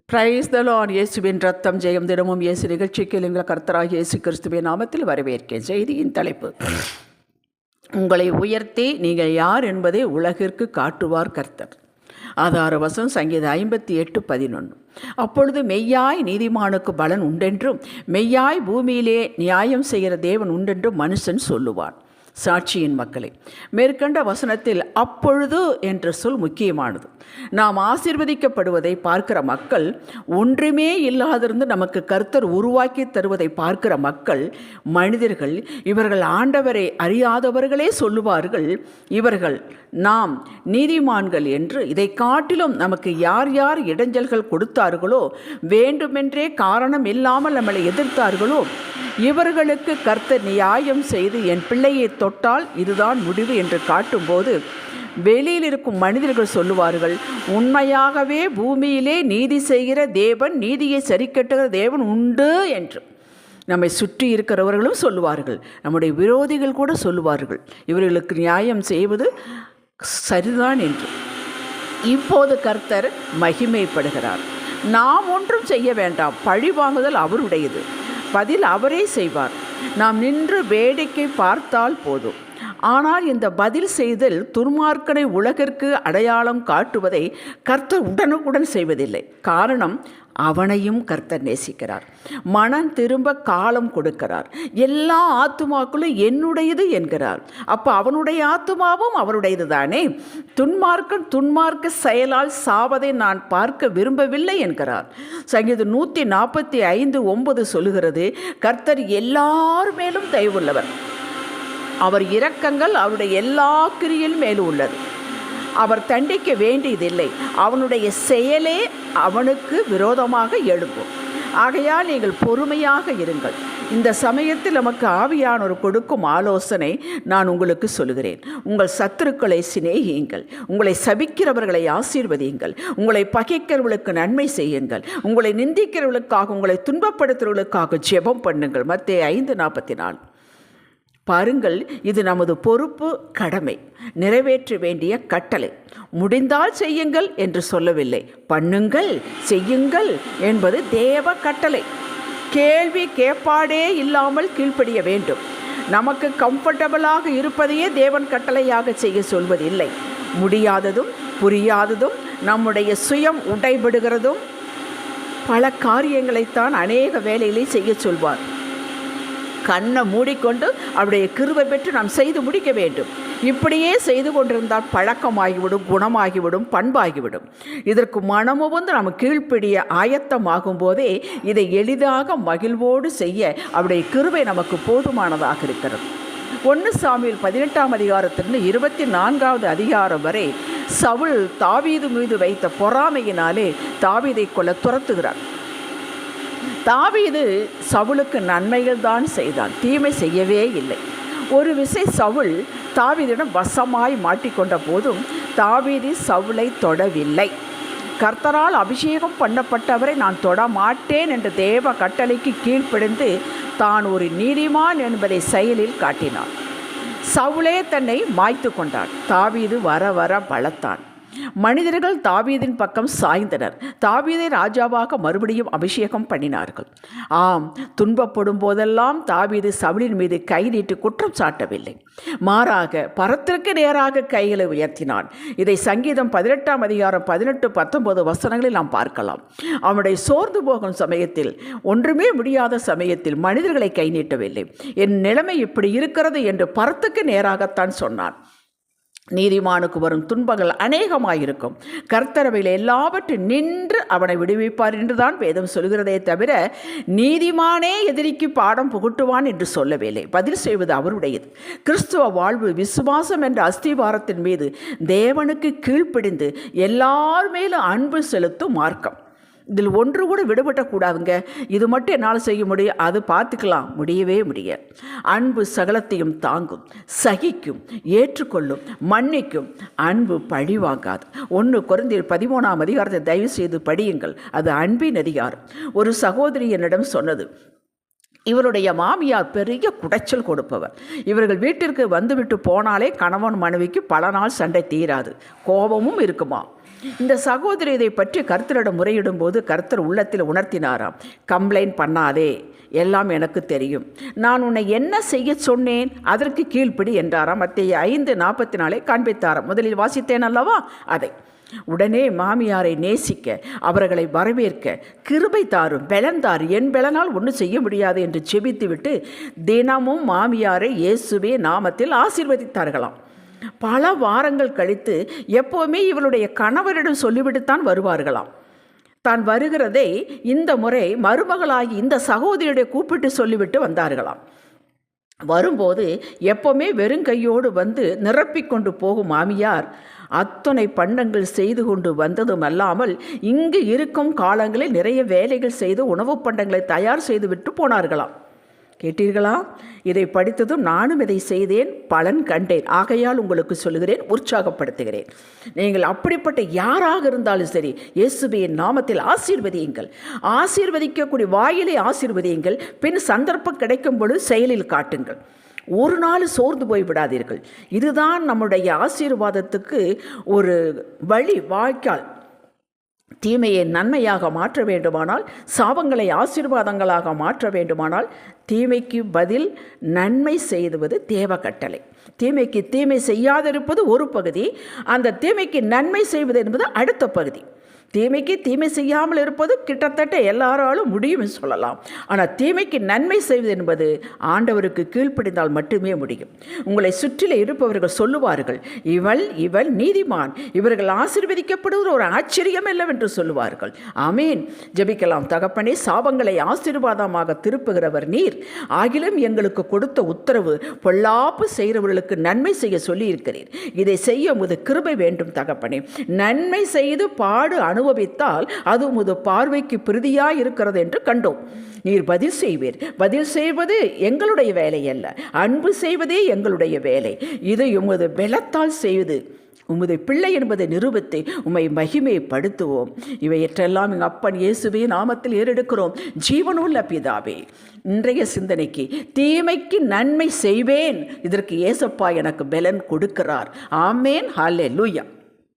Praise the Lord. இயேசுவின் ரத்தம் ஜெயம். தினமும் இயேசு நிகழ்ச்சிக்கு எங்கள் கர்த்தராகிய இயேசு கிறிஸ்துவின் நாமத்தில் வரவேற்கிறேன். செய்தியின் தலைப்பு: உங்களை உயர்த்தி நீங்கள் யார் என்பதை உலகிற்கு காட்டுவார் கர்த்தர். ஆதார வசனம் சங்கீதம் 58:11. அப்பொழுது மெய்யாய் நீதிமானுக்கு பலன் உண்டென்றும் மெய்யாய் பூமியிலே நியாயம் செய்கிற தேவன் உண்டென்றும் மனுஷன் சொல்லுவான். சாட்சியின் மக்களே, மேற்கண்ட வசனத்தில் அப்பொழுது என்ற சொல் முக்கியமானது. நாம் ஆசீர்வதிக்கப்படுவதை பார்க்கிற மக்கள், ஒன்றுமே இல்லாதிருந்து நமக்கு கர்த்தர் உருவாக்கி தருவதை பார்க்கிற மக்கள், மனிதர்கள், இவர்கள் ஆண்டவரை அறியாதவர்களே சொல்லுவார்கள், இவர்கள் நாம் நீதிமான்கள் என்று. இதை காட்டிலும் நமக்கு யார் யார் இடைஞ்சல்கள் கொடுத்தார்களோ, வேண்டுமென்றே காரணம் இல்லாமல் நம்மளை எதிர்த்தார்களோ, இவர்களுக்கு கர்த்தர் நியாயம் செய்து என் பிள்ளையை தொட்டால் இதுதான் முடிவு என்று காட்டும்போது, வெளியில் இருக்கும் மனிதர்கள் சொல்லுவார்கள், உண்மையாகவே பூமியிலே நீதி செய்கிற தேவன், நீதியை சரிக்கட்டுகிற தேவன் உண்டு என்று. நம்மை சுற்றி இருக்கிறவர்களும் சொல்லுவார்கள், நம்முடைய விரோதிகள் கூட சொல்லுவார்கள், இவர்களுக்கு நியாயம் செய்வது சரிதான் என்று. இப்போது கர்த்தர் மகிமைப்படுகிறார். நாம் ஒன்றும் செய்ய வேண்டாம், பழி வாங்குதல் அவருடையது, பதில் அவரே செய்வார். நாம் நின்று வேடிக்கை பார்த்தால் போதும். ஆனால் இந்த பதில் செய்தல் துன்மார்க்கனை உலகிற்கு அடையாளம் காட்டுவதை கர்த்தர் உடனுக்குடன் செய்வதில்லை. காரணம், அவனையும் கர்த்தர் நேசிக்கிறார். மனம் திரும்ப காலம் கொடுக்கிறார். எல்லா ஆத்துமாக்களும் என்னுடையது என்கிறார். அப்போ அவனுடைய ஆத்துமாவும் அவருடையது தானே. துன்மார்க்க செயலால் சாவதை நான் பார்க்க விரும்பவில்லை என்கிறார். சங்கீதம் 145:9 சொல்லுகிறது, கர்த்தர் எல்லார் மேலும் தயவுள்ளவர், அவர் இரக்கங்கள் அவருடைய எல்லா கிரியின் மேலும் உள்ளது. அவர் தண்டிக்க வேண்டியதில்லை, அவனுடைய செயலே அவனுக்கு விரோதமாக எழும்பும். ஆகையால் நீங்கள் பொறுமையாக இருங்கள். இந்த சமயத்தில் நமக்கு ஆவியானவர் கொடுக்கும் ஆலோசனை நான் உங்களுக்கு சொல்கிறேன். உங்கள் சத்துருக்களை சிநேகியுங்கள், உங்களை சபிக்கிறவர்களை ஆசீர்வதியுங்கள், உங்களை பகைக்கிறவர்களுக்கு நன்மை செய்யுங்கள், உங்களை நிந்திக்கிறவர்களுக்காக, உங்களை துன்பப்படுத்துறவர்களுக்காக ஜெபம் பண்ணுங்கள். மத்தேயு 5:44. பாருங்கள், இது நமது பொறுப்பு, கடமை, நிறைவேற்ற வேண்டிய கட்டளை. முடிந்தால் செய்யுங்கள் என்று சொல்லவில்லை, பண்ணுங்கள், செய்யுங்கள் என்பது தேவ கட்டளை. கேள்வி கேட்பாடே இல்லாமல் கீழ்ப்படிய வேண்டும். நமக்கு கம்ஃபர்டபுளாக இருப்பதையே தேவன் கட்டளையாக செய்ய சொல்வதில்லை. முடியாததும் புரியாததும் நம்முடைய சுயம் உடைபடுகிறதும் பல காரியங்களைத்தான் அநேக வேலைகளை செய்ய சொல்வார். கண்ணை மூடிக்கொண்டு அவருடைய கிருபை பெற்று நாம் செய்து முடிக்க வேண்டும். இப்படியே செய்து கொண்டிருந்தால் பழக்கமாகிவிடும், குணமாகிவிடும், பண்பாகிவிடும். இதற்கு மனமுவந்து நம்ம கீழ்ப்படிய ஆயத்தமாகும் போதே இதை எளிதாக மகிழ்வோடு செய்ய அவருடைய கிருபை நமக்கு போதுமானதாக இருக்கிறது. 1 சாமுவேல் 18 24 அதிகாரம் வரை சவுல் தாவீது மீது வைத்த பொறாமையினாலே தாவீதை கொல்ல துரத்துகிறார். தாவீது சவுலுக்கு நன்மைகள் தான் செய்தான், தீமை செய்யவே இல்லை. ஒரு விசை சவுல் தாவீதிடம் வசமாய் மாட்டிக்கொண்ட போதும் தாவீது சவுலை தொடவில்லை. கர்த்தரால் அபிஷேகம் பண்ணப்பட்டவரை நான் தொட மாட்டேன் என்ற தேவ கட்டளைக்கு கீழ்ப்படிந்து தான் ஒரு நீதிமான் என்பதை செயலில் காட்டினான். சவுலே தன்னை மாய்த்து கொண்டான். தாவீது வர வர பலத்தான். மனிதர்கள் தாவீதின் பக்கம் சாய்ந்தனர். தாவீதை ராஜாவாக மறுபடியும் அபிஷேகம் பண்ணினார்கள். ஆம், துன்பப்படும் போதெல்லாம் தாவீது சவுலின் மீது கை நீட்டி குற்றம் சாட்டவில்லை. மாறாக பரத்திற்கு நேராக கைகளை உயர்த்தினான். இதை சங்கீதம் 18:18-19 வசனங்களில் நாம் பார்க்கலாம். அவனுடைய சோர்ந்து போகும் சமயத்தில், ஒன்றுமே முடியாத சமயத்தில் மனிதர்களை கை நீட்டவில்லை. என் நிலைமை இப்படி இருக்கிறது என்று பரத்துக்கு நேராகத்தான் சொன்னான். நீதிமானுக்கு வரும் துன்பங்கள் அநேகமாயிருக்கும், கர்த்தரவையில் எல்லாவற்றும் நின்று அவனை விடுவிப்பார் என்றுதான் வேதம் சொல்கிறதே தவிர நீதிமானே எதிரிக்கு பாடம் புகட்டுவான் என்று சொல்லவில்லை. பதில் செய்வது அவருடையது. கிறிஸ்துவ வாழ்வு விசுவாசம் என்ற அஸ்திவாரத்தின் மீது தேவனுக்கு கீழ்ப்பிடிந்து எல்லார் மேலும் அன்பு செலுத்தும் மார்க்கம். இதில் ஒன்று கூட விடுபட்டக்கூடாதுங்க. இது மட்டும் என்னால் செய்ய முடியும், அது பார்த்துக்கலாம், முடியவே முடியாது. அன்பு சகலத்தையும் தாங்கும், சகிக்கும், ஏற்றுக்கொள்ளும், மன்னிக்கும். அன்பு பழி வாங்காது. 1 கொரிந்தியர் 13 தயவு செய்து படியுங்கள், அது அன்பின் அதிகாரம். ஒரு சகோதரி என்னிடம் சொன்னது, இவருடைய மாமியார் பெரிய குடைச்சல் கொடுப்பவர். இவர்கள் வீட்டிற்கு வந்துவிட்டு போனாலே கணவன் மனைவிக்கு பல நாள் சண்டை தீராது, கோபமும் இருக்குமா. இந்த சகோதரி இதை பற்றி கர்த்தரிடம் முறையிடும் போது கர்த்தர் உள்ளத்தில் உணர்த்தினாராம், கம்ப்ளைண்ட் பண்ணாதே, எல்லாம் எனக்கு தெரியும், நான் உன்னை என்ன செய்ய சொன்னேன் அதற்கு கீழ்ப்படி என்றாராம். மத்தேயு 5:44 காண்பித்தாராம். முதலில் வாசித்தேன் அல்லவா அதை. உடனே மாமியாரை நேசிக்க, அவர்களை வரவேற்க, கிருபை தாரும், பெலன் தாரு, என் பெலனால் ஒன்றும் செய்ய முடியாது என்று செபித்துவிட்டு தினமும் மாமியாரை இயேசுவே நாமத்தில் ஆசீர்வதித்தார்களாம். பல வாரங்கள் கழித்து எப்போவுமே இவளுடைய கணவரிடம் சொல்லிவிட்டுத்தான் வருவார்களாம். தான் வருகிறதை இந்த முறை மருமகளாகி இந்த சகோதரியுடைய கூப்பிட்டு சொல்லிவிட்டு வந்தார்களாம். வரும்போது எப்போவுமே வெறுங்கையோடு வந்து நிரப்பிக்கொண்டு போகும் மாமியார் அத்தனை பண்டங்கள் செய்து கொண்டு வந்ததும் அல்லாமல் இங்கு இருக்கும் காலங்களில் நிறைய வேலைகள் செய்து உணவுப் பண்டங்களை தயார் செய்து விட்டு போனார்களாம். கேட்டீர்களா? இதை படித்ததும் நானும் இதை செய்தேன், பலன் கண்டேன். ஆகையால் உங்களுக்கு சொல்லுகிறேன், உற்சாகப்படுத்துகிறேன். நீங்கள் அப்படிப்பட்ட யாராக இருந்தாலும் சரி, இயேசுவின் நாமத்தில் ஆசீர்வதியுங்கள். ஆசீர்வதிக்கக்கூடிய வாயிலை ஆசீர்வதியுங்கள். பின் சந்தர்ப்பம் கிடைக்கும் பொழுது செயலில் காட்டுங்கள். ஒரு நாள் சோர்ந்து போய்விடாதீர்கள். இதுதான் நம்முடைய ஆசீர்வாதத்துக்கு ஒரு வழி, வாய்க்கால். தீமையை நன்மையாக மாற்ற வேண்டுமானால், சாபங்களை ஆசீர்வாதங்களாக மாற்ற வேண்டுமானால், தீமைக்கு பதில் நன்மை செய்துவது தேவ கட்டளை. தீமைக்கு தீமை செய்யாதிருப்பது ஒரு பகுதி, அந்த தீமைக்கு நன்மை செய்வது என்பது அடுத்த பகுதி. தீமைக்கு தீமை செய்யாமல் இருப்பது கிட்டத்தட்ட எல்லாராலும் முடியும் சொல்லலாம். ஆனால் தீமைக்கு நன்மை செய்வது என்பது ஆண்டவருக்கு கீழ்ப்படிந்தால் மட்டுமே முடியும். உங்களை சுற்றில இருப்பவர்கள் சொல்லுவார்கள், இவள் நீதிமான், இவர்கள் ஆசீர்வதிக்கப்படுவது ஒரு ஆச்சரியம் இல்லவென்று சொல்லுவார்கள். ஆமீன். ஜெபிக்கலாம். தகப்பனே, சாபங்களை ஆசீர்வாதமாக திருப்புகிறவர் நீர். ஆகிலும் எங்களுக்கு கொடுத்த உத்தரவு பொல்லாப்பு செய்கிறவர்களுக்கு நன்மை செய்ய சொல்லி இருக்கிறீர். இதை செய்ய உமது கிருபை வேண்டும் தகப்பனே. நன்மை செய்து பாடு அனுபவித்தால் அது உமது பார்வைக்கு பிரதியாய் இருக்கிறது என்று கண்டோம். நீர் பதில் செய்வீர். பதில் செய்வது எங்களுடைய வேலை அல்ல, அன்பு செய்வதே எங்களுடைய வேலை. இதை உமது பலத்தால் செய்து உமது பிள்ளை என்பதை நிரூபித்து உம்மை மகிமைப்படுத்துவோம். இவையற்றெல்லாம் எங்கள் அப்பன் இயேசுவின் நாமத்தில் ஏறெடுக்கிறோம். ஜீவனுள்ள பிதாவே, இன்றைய சிந்தனைக்கு தீமைக்கு நன்மை செய்வேன், இதற்கு இயேசப்பா எனக்கு பலன் கொடுக்கிறார். ஆமேன். ஹல்லேலூயா.